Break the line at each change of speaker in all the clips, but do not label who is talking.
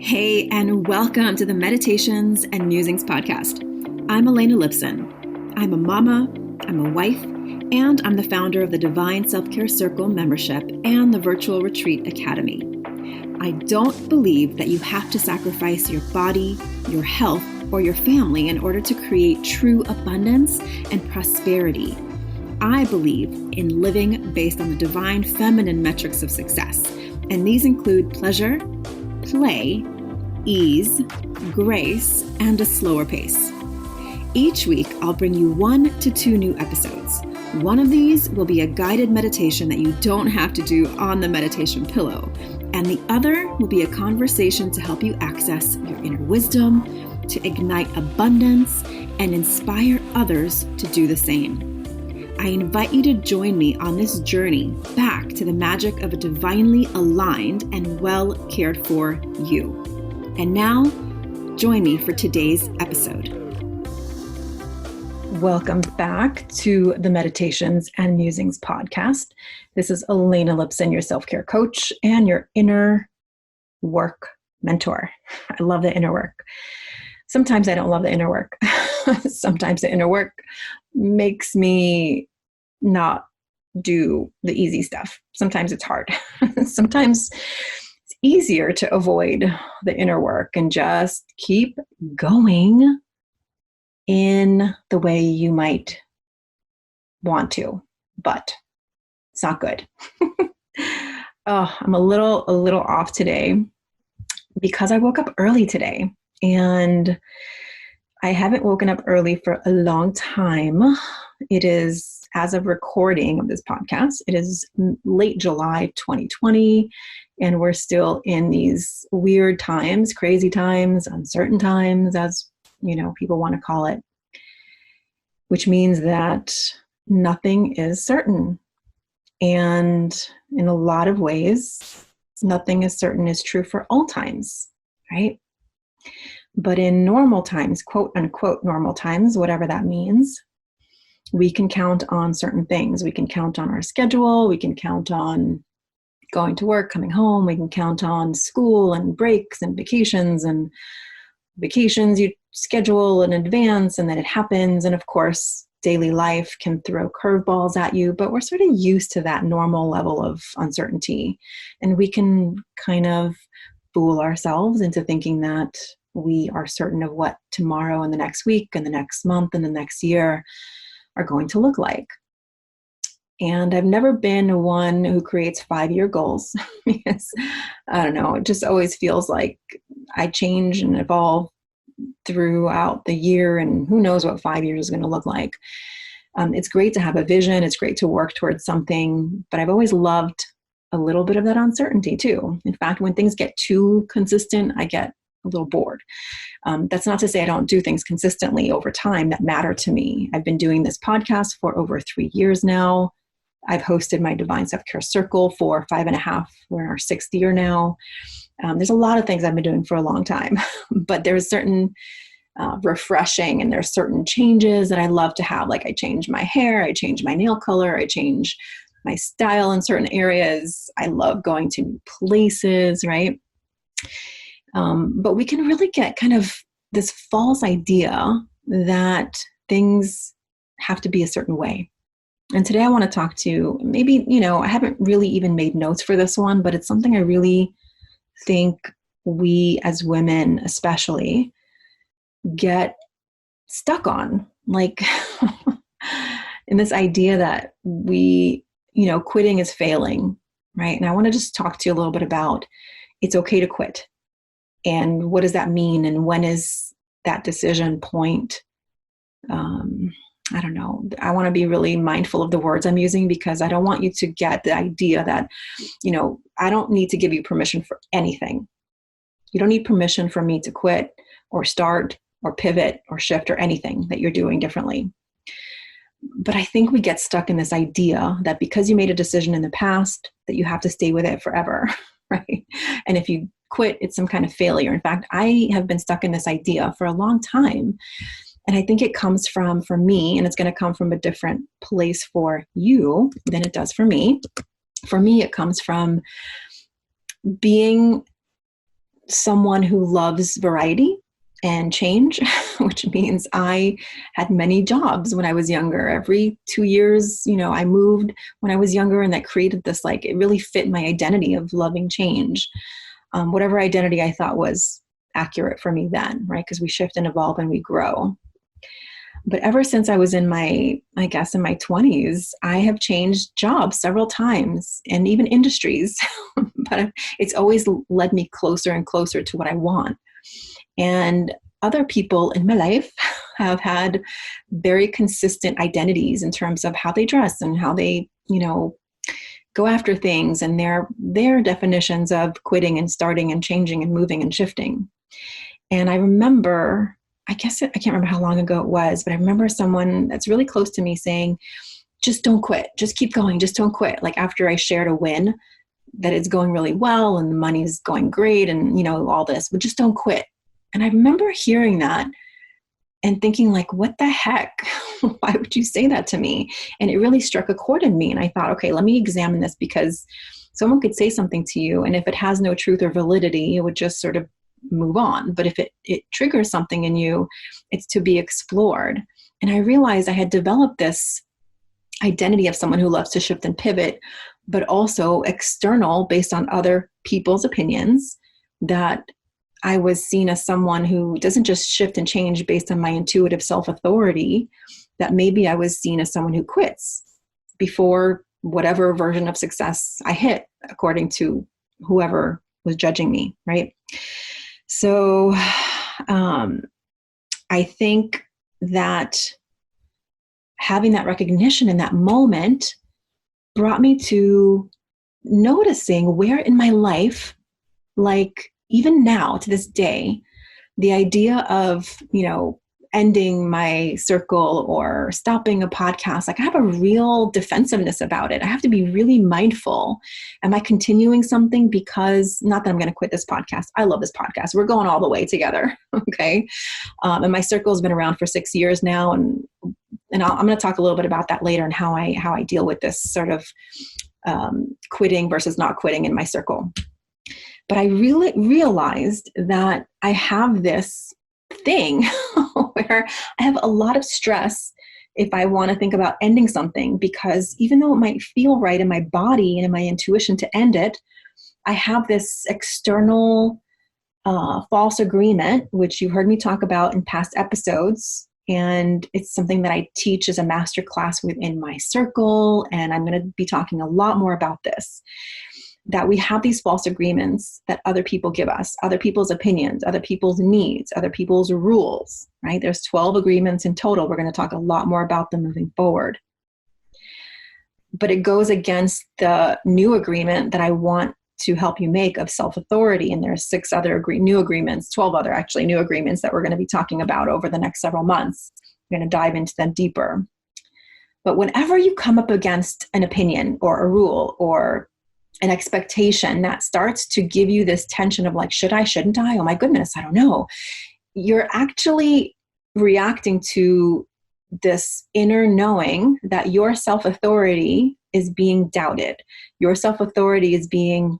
Hey, and welcome to the Meditations and Musings podcast. I'm Elena Lipson. I'm a mama, I'm a wife, and I'm the founder of the Divine Self-Care Circle membership and the Virtual Retreat Academy. I don't believe that you have to sacrifice your body, your health, or your family in order to create true abundance and prosperity. I believe in living based on the divine feminine metrics of success, and these include pleasure, play, ease, grace, and a slower pace. Each week, I'll bring you 1 to 2 new episodes. One of these will be a guided meditation that you don't have to do on the meditation pillow, and the other will be a conversation to help you access your inner wisdom, to ignite abundance, and inspire others to do the same. I invite you to join me on this journey back to the magic of a divinely aligned and well cared for you. And now, join me for today's episode. Welcome back to the Meditations and Musings podcast. This is Elena Lipson, your self-care coach and your inner work mentor. I love the inner work. Sometimes I don't love the inner work. Sometimes the inner work makes me not do the easy stuff. Sometimes it's hard. Sometimes it's easier to avoid the inner work and just keep going in the way you might want to, but it's not good. I'm a little off today because I woke up early today, and I haven't woken up early for a long time. It is, as of recording of this podcast, it is late July 2020, and we're still in these weird times, crazy times, uncertain times, as people want to call it, which means that nothing is certain. And in a lot of ways, nothing is certain is true for all times, right? But in normal times, quote unquote normal times, whatever that means, we can count on certain things. We can count on our schedule. We can count on going to work, coming home. We can count on school and breaks and vacations you schedule in advance and then it happens. And of course, daily life can throw curveballs at you, but we're sort of used to that normal level of uncertainty. And we can kind of fool ourselves into thinking that we are certain of what tomorrow and the next week and the next month and the next year are going to look like. And I've never been one who creates 5-year goals because, I don't know, it just always feels like I change and evolve throughout the year, and who knows what 5 years is going to look like. It's great to have a vision. It's great to work towards something, but I've always loved a little bit of that uncertainty too. In fact, when things get too consistent, I get a little bored. That's not to say I don't do things consistently over time that matter to me. I've been doing this podcast for over 3 years now. I've hosted my Divine Self-Care Circle for 5.5. We're in our 6th year now. There's a lot of things I've been doing for a long time, but there's certain refreshing and there's certain changes that I love to have. Like I change my hair, I change my nail color, I change my style in certain areas. I love going to new places, right? But we can really get kind of this false idea that things have to be a certain way. And today I want to talk to maybe, I haven't really even made notes for this one, but it's something I really think we as women especially get stuck on. Like in this idea that we, quitting is failing, right? And I want to just talk to you a little bit about it's okay to quit. And what does that mean? And when is that decision point? I don't know. I want to be really mindful of the words I'm using because I don't want you to get the idea that, I don't need to give you permission for anything. You don't need permission for me to quit or start or pivot or shift or anything that you're doing differently. But I think we get stuck in this idea that because you made a decision in the past, that you have to stay with it forever, right? And if you quit, it's some kind of failure. In fact, I have been stuck in this idea for a long time. And I think it comes from, for me, and it's going to come from a different place for you than it does for me. For me, it comes from being someone who loves variety and change, which means I had many jobs when I was younger. Every 2 years, I moved when I was younger, and that created this, it really fit my identity of loving change. Whatever identity I thought was accurate for me then, right? Because we shift and evolve and we grow. But ever since I was in my 20s, I have changed jobs several times and even industries, but it's always led me closer and closer to what I want. And other people in my life have had very consistent identities in terms of how they dress and how they, go after things, and their definitions of quitting and starting and changing and moving and shifting. And I remember, I can't remember how long ago it was, but I remember someone that's really close to me saying, just don't quit, just keep going, just don't quit. After I shared a win that it's going really well and the money's going great and, all this, but just don't quit. And I remember hearing that and thinking what the heck? Why would you say that to me? And it really struck a chord in me. And I thought, okay, let me examine this, because someone could say something to you, and if it has no truth or validity, it would just sort of move on. But if it triggers something in you, it's to be explored. And I realized I had developed this identity of someone who loves to shift and pivot, but also external based on other people's opinions, that I was seen as someone who doesn't just shift and change based on my intuitive self-authority, that maybe I was seen as someone who quits before whatever version of success I hit, according to whoever was judging me, right? So I think that having that recognition in that moment brought me to noticing where in my life, even now to this day, the idea of, ending my circle or stopping a podcast, I have a real defensiveness about it. I have to be really mindful. Am I continuing something because, not that I'm going to quit this podcast. I love this podcast. We're going all the way together. Okay. And my circle has been around for 6 years now. And I'm going to talk a little bit about that later, and how I deal with this sort of quitting versus not quitting in my circle. But I really realized that I have this thing where I have a lot of stress if I want to think about ending something, because even though it might feel right in my body and in my intuition to end it, I have this external false agreement, which you heard me talk about in past episodes. And it's something that I teach as a master class within my circle. And I'm going to be talking a lot more about this. That we have these false agreements that other people give us, other people's opinions, other people's needs, other people's rules, right? There's 12 agreements in total. We're going to talk a lot more about them moving forward. But it goes against the new agreement that I want to help you make of self-authority. And there's 6 other new agreements, 12 other actually new agreements that we're going to be talking about over the next several months. We're going to dive into them deeper. But whenever you come up against an opinion or a rule or an expectation that starts to give you this tension of should I, shouldn't I? Oh my goodness, I don't know. You're actually reacting to this inner knowing that your self-authority is being doubted. Your self-authority is being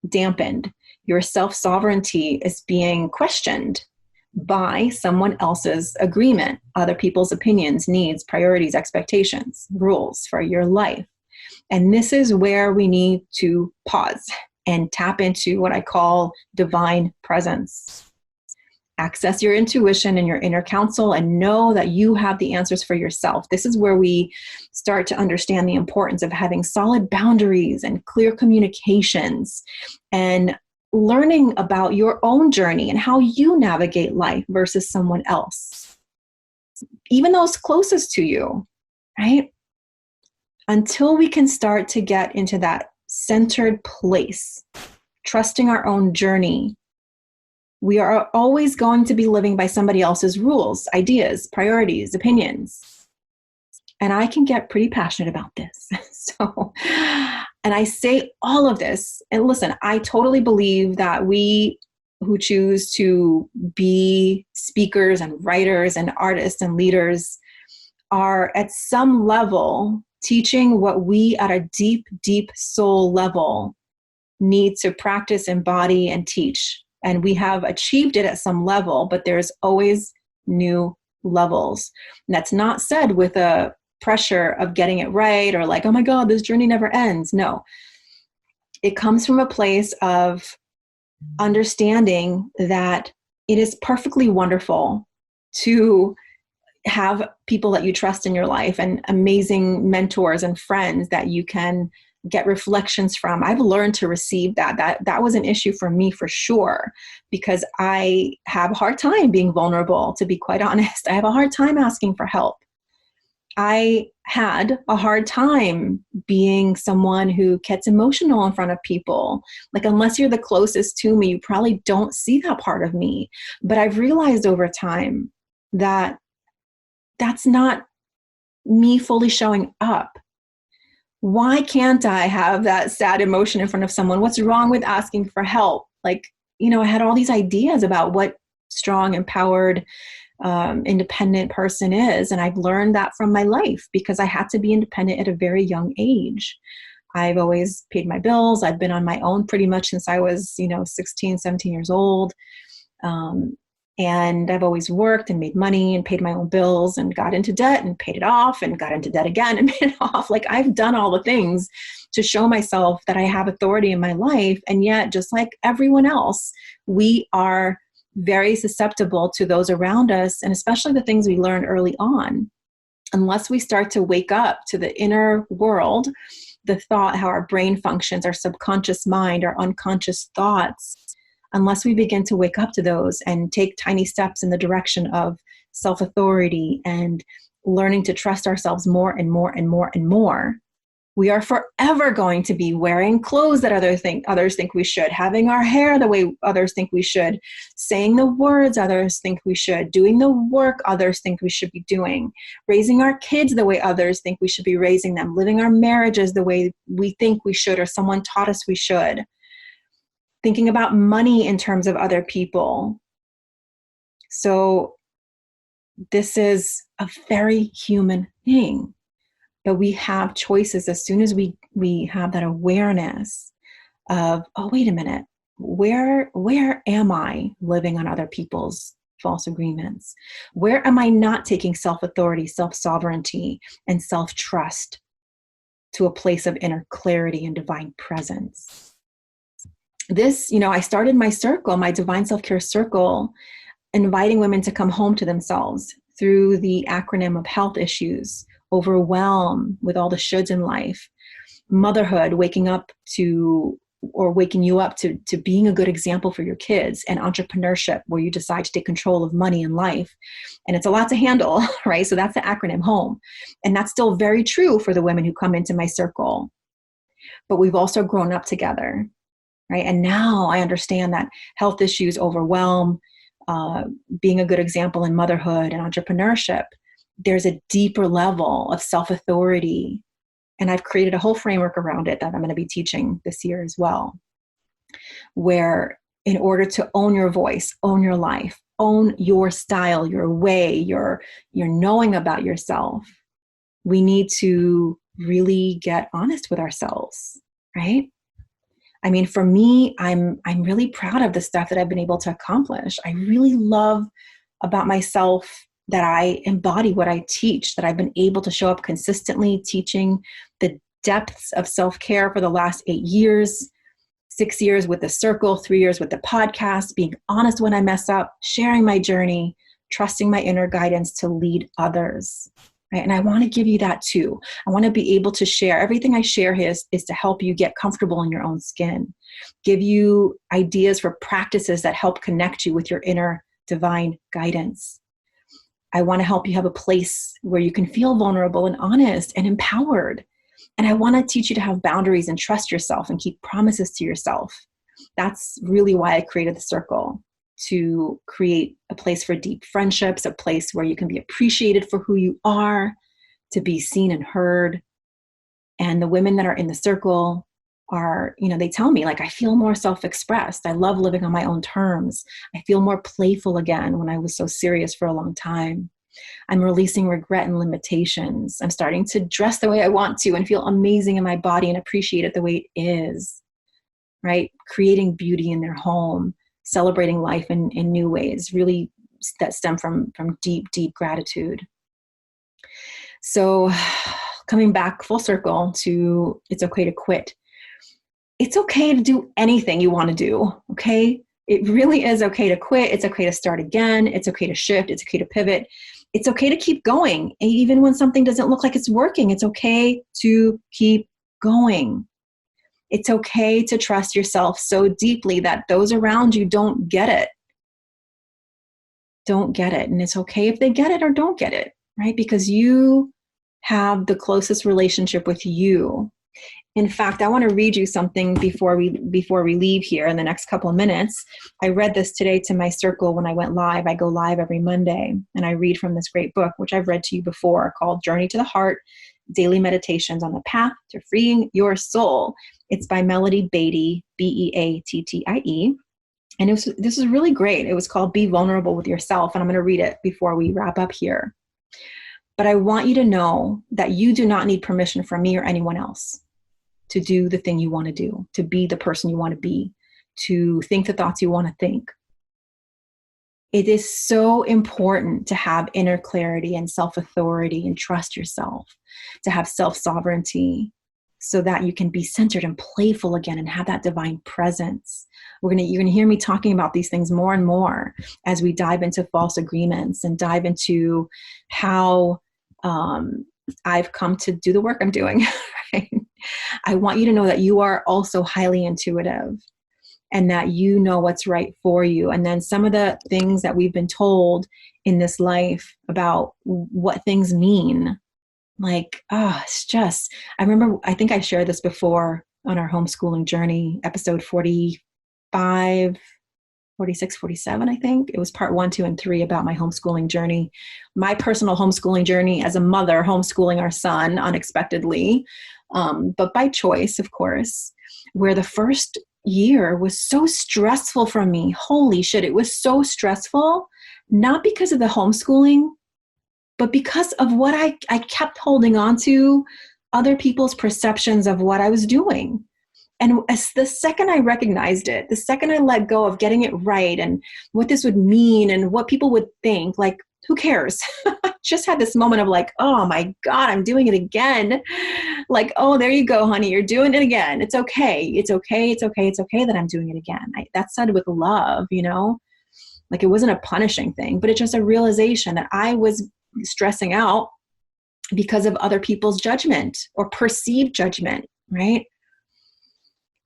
dampened. Your self-sovereignty is being questioned by someone else's agreement, other people's opinions, needs, priorities, expectations, rules for your life. And this is where we need to pause and tap into what I call divine presence. Access your intuition and your inner counsel and know that you have the answers for yourself. This is where we start to understand the importance of having solid boundaries and clear communications and learning about your own journey and how you navigate life versus someone else, even those closest to you, right? Until we can start to get into that centered place, trusting our own journey, we are always going to be living by somebody else's rules, ideas, priorities, opinions. And I can get pretty passionate about this. And I say all of this, and listen, I totally believe that we who choose to be speakers and writers and artists and leaders are at some level teaching what we at a deep, deep soul level need to practice, embody, and teach And we have achieved it at some level, but there's always new levels. And that's not said with a pressure of getting it right or like, oh my God, this journey never ends. No, it comes from a place of understanding that it is perfectly wonderful to have people that you trust in your life and amazing mentors and friends that you can get reflections from. I've learned to receive that. That was an issue for me for sure, because I have a hard time being vulnerable, to be quite honest. I have a hard time asking for help. I had a hard time being someone who gets emotional in front of people. Like, unless you're the closest to me, you probably don't see that part of me. But I've realized over time that that's not me fully showing up. Why can't I have that sad emotion in front of someone? What's wrong with asking for help? Like, I had all these ideas about what strong, empowered, independent person is. And I've learned that from my life because I had to be independent at a very young age. I've always paid my bills. I've been on my own pretty much since I was, 16, 17 years old. And I've always worked and made money and paid my own bills and got into debt and paid it off and got into debt again and paid it off. Like, I've done all the things to show myself that I have authority in my life. And yet, just like everyone else, we are very susceptible to those around us, and especially the things we learned early on. Unless we start to wake up to the inner world, the thought, how our brain functions, our subconscious mind, our unconscious thoughts, unless we begin to wake up to those and take tiny steps in the direction of self-authority and learning to trust ourselves more and more and more and more, we are forever going to be wearing clothes that others think we should, having our hair the way others think we should, saying the words others think we should, doing the work others think we should be doing, raising our kids the way others think we should be raising them, living our marriages the way we think we should or someone taught us we should, thinking about money in terms of other people. So this is a very human thing. But we have choices as soon as we have that awareness of, oh, wait a minute, where am I living on other people's false agreements? Where am I not taking self-authority, self-sovereignty, and self-trust to a place of inner clarity and divine presence? This, I started my circle, my divine self-care circle, inviting women to come home to themselves through the acronym of health issues, overwhelm with all the shoulds in life, motherhood, waking you up to being a good example for your kids, and entrepreneurship, where you decide to take control of money and life. And it's a lot to handle, right? So that's the acronym HOME. And that's still very true for the women who come into my circle. But we've also grown up together, right? And now I understand that health issues, overwhelm, being a good example in motherhood and entrepreneurship, there's a deeper level of self-authority. And I've created a whole framework around it that I'm going to be teaching this year as well, where in order to own your voice, own your life, own your style, your way, your knowing about yourself, we need to really get honest with ourselves, right? I mean, for me, I'm really proud of the stuff that I've been able to accomplish. I really love about myself that I embody what I teach, that I've been able to show up consistently teaching the depths of self-care for the last 8 years, 6 years with the circle, 3 years with the podcast, being honest when I mess up, sharing my journey, trusting my inner guidance to lead others. Right? And I want to give you that too. I want to be able to share. Everything I share here is to help you get comfortable in your own skin, give you ideas for practices that help connect you with your inner divine guidance. I want to help you have a place where you can feel vulnerable and honest and empowered. And I want to teach you to have boundaries and trust yourself and keep promises to yourself. That's really why I created the circle, to create a place for deep friendships, a place where you can be appreciated for who you are, to be seen and heard. And the women that are in the circle are, they tell me, like, I feel more self-expressed. I love living on my own terms. I feel more playful again when I was so serious for a long time. I'm releasing regret and limitations. I'm starting to dress the way I want to and feel amazing in my body and appreciate it the way it is, right? Creating beauty in their home, celebrating life in new ways, really that stem from deep, deep gratitude. So coming back full circle to it's okay to quit. It's okay to do anything you want to do, okay? It really is okay to quit. It's okay to start again. It's okay to shift. It's okay to pivot. It's okay to keep going. Even when something doesn't look like it's working, it's okay to keep going. It's okay to trust yourself so deeply that those around you don't get it. Don't get it. And it's okay if they get it or don't get it, right? Because you have the closest relationship with you. In fact, I want to read you something before we leave here in the next couple of minutes. I read this today to my circle when I went live. I go live every Monday, and I read from this great book, which I've read to you before, called Journey to the Heart, Daily Meditations on the Path to Freeing Your Soul. It's by Melody Beattie, Beattie. And this is really great. It was called Be Vulnerable with Yourself, and I'm going to read it before we wrap up here. But I want you to know that you do not need permission from me or anyone else to do the thing you want to do, to be the person you want to be, to think the thoughts you want to think. It is so important to have inner clarity and self-authority and trust yourself, to have self-sovereignty so that you can be centered and playful again and have that divine presence. You're going to hear me talking about these things more and more as we dive into false agreements and dive into how I've come to do the work I'm doing. Right? I want you to know that you are also highly intuitive and that you know what's right for you. And then some of the things that we've been told in this life about what things mean, like, it's just, I remember, I think I shared this before on our homeschooling journey, episode 45, 46, 47, I think. It was part 1, 2, and 3 about my homeschooling journey, my personal homeschooling journey as a mother, homeschooling our son unexpectedly, but by choice, of course, where the first year was so stressful for me. Holy shit, it was so stressful, not because of the homeschooling, but because of what I kept holding on to, other people's perceptions of what I was doing. And as the second I recognized it, the second I let go of getting it right and what this would mean and what people would think, like, who cares? I just had this moment of like, oh my God, I'm doing it again. Like, oh, there you go, honey, you're doing it again. It's okay. It's okay. It's okay. It's okay that I'm doing it again. That said with love, like it wasn't a punishing thing, but it's just a realization that I was stressing out because of other people's judgment or perceived judgment, right?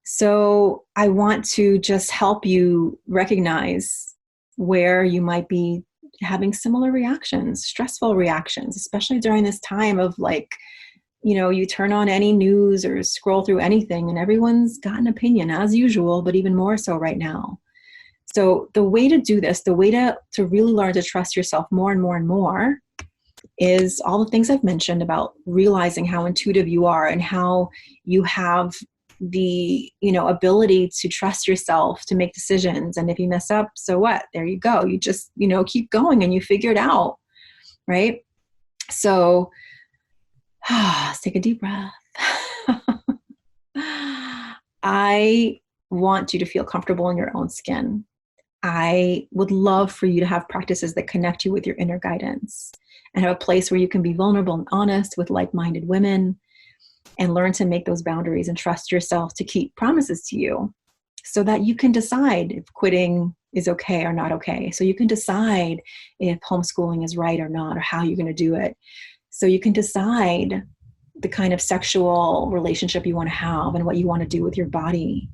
So I want to just help you recognize where you might be having similar reactions, stressful reactions, especially during this time of like, you turn on any news or scroll through anything and everyone's got an opinion as usual, but even more so right now. So the way to do this, the way to really learn to trust yourself more and more and more is all the things I've mentioned about realizing how intuitive you are and how you have the ability to trust yourself to make decisions. And if you mess up, so what? There you go. You just keep going and you figure it out, right? So let's take a deep breath. I want you to feel comfortable in your own skin. I would love for you to have practices that connect you with your inner guidance and have a place where you can be vulnerable and honest with like-minded women and learn to make those boundaries and trust yourself to keep promises to you so that you can decide if quitting is okay or not okay. So you can decide if homeschooling is right or not, or how you're going to do it. So you can decide the kind of sexual relationship you want to have and what you want to do with your body.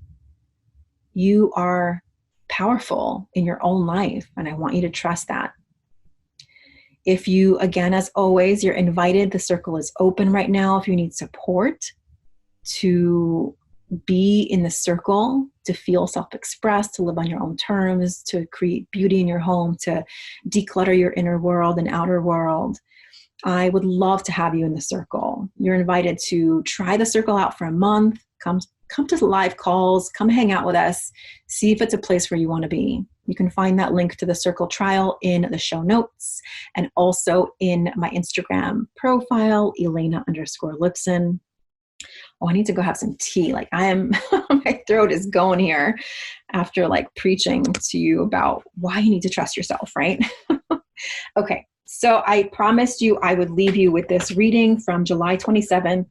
You are powerful in your own life, and I want you to trust that. If you, again, as always, you're invited, the circle is open right now. If you need support to be in the circle, to feel self-expressed, to live on your own terms, to create beauty in your home, to declutter your inner world and outer world, I would love to have you in the circle. You're invited to try the circle out for a month. Come to the live calls, come hang out with us, see if it's a place where you want to be. You can find that link to the circle trial in the show notes and also in my Instagram profile, Elena_Lipson. Oh, I need to go have some tea. Like my throat is going here after like preaching to you about why you need to trust yourself, right? Okay. So I promised you I would leave you with this reading from July 27th,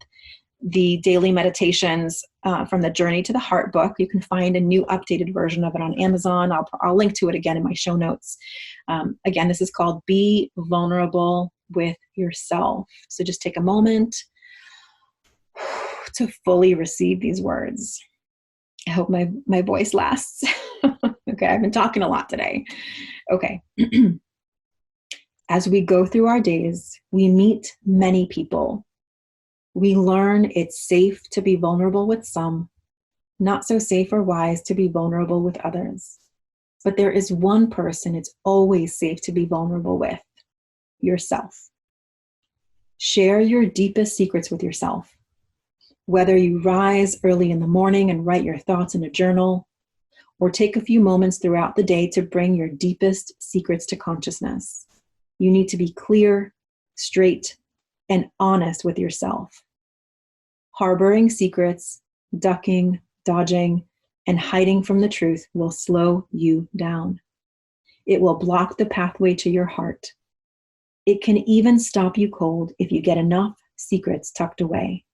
the daily meditations from the Journey to the Heart book. You can find a new updated version of it on Amazon. I'll link to it again in my show notes. Again, this is called Be Vulnerable with Yourself. So just take a moment to fully receive these words. I hope my voice lasts. Okay, I've been talking a lot today. Okay. As we go through our days, we meet many people. We learn it's safe to be vulnerable with some, not so safe or wise to be vulnerable with others. But there is one person it's always safe to be vulnerable with: yourself. Share your deepest secrets with yourself. Whether you rise early in the morning and write your thoughts in a journal, or take a few moments throughout the day to bring your deepest secrets to consciousness, you need to be clear, straight, and honest with yourself. Harboring secrets, ducking, dodging, and hiding from the truth will slow you down. It will block the pathway to your heart. It can even stop you cold if you get enough secrets tucked away.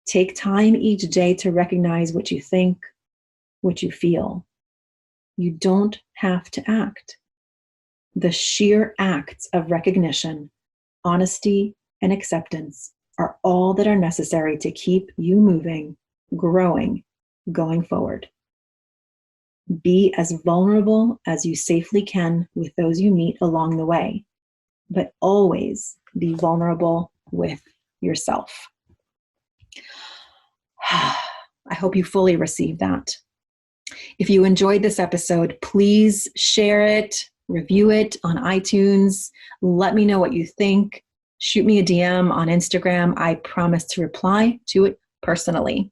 Take time each day to recognize what you think, what you feel. You don't have to act. The sheer acts of recognition, honesty, and acceptance are all that are necessary to keep you moving, growing, going forward. Be as vulnerable as you safely can with those you meet along the way, but always be vulnerable with yourself. I hope you fully receive that. If you enjoyed this episode, please share it, review it on iTunes. Let me know what you think. Shoot me a DM on Instagram. I promise to reply to it personally.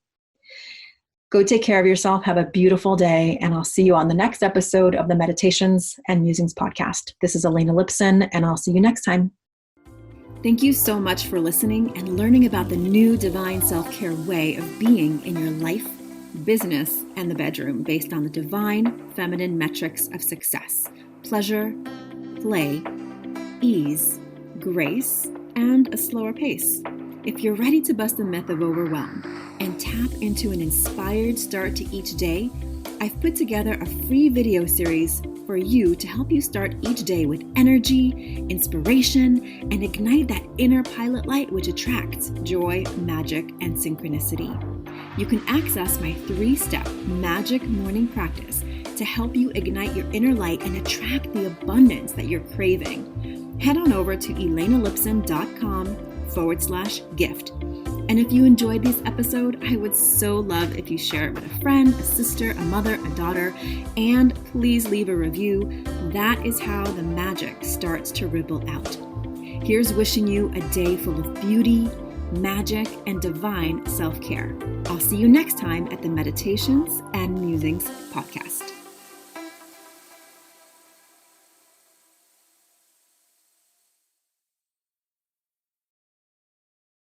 Go take care of yourself. Have a beautiful day, and I'll see you on the next episode of the Meditations and Musings podcast. This is Elena Lipson, and I'll see you next time. Thank you so much for listening and learning about the new divine self-care way of being in your life, business, and the bedroom based on the divine feminine metrics of success: pleasure, play, ease, grace, and a slower pace. If you're ready to bust the myth of overwhelm and tap into an inspired start to each day, I've put together a free video series for you to help you start each day with energy, inspiration, and ignite that inner pilot light which attracts joy, magic, and synchronicity. You can access my 3-step magic morning practice to help you ignite your inner light and attract the abundance that you're craving. Head on over to elenalipson.com/gift. And if you enjoyed this episode, I would so love if you share it with a friend, a sister, a mother, a daughter, and please leave a review. That is how the magic starts to ripple out. Here's wishing you a day full of beauty, magic, and divine self-care. I'll see you next time at the Meditations and Musings podcast.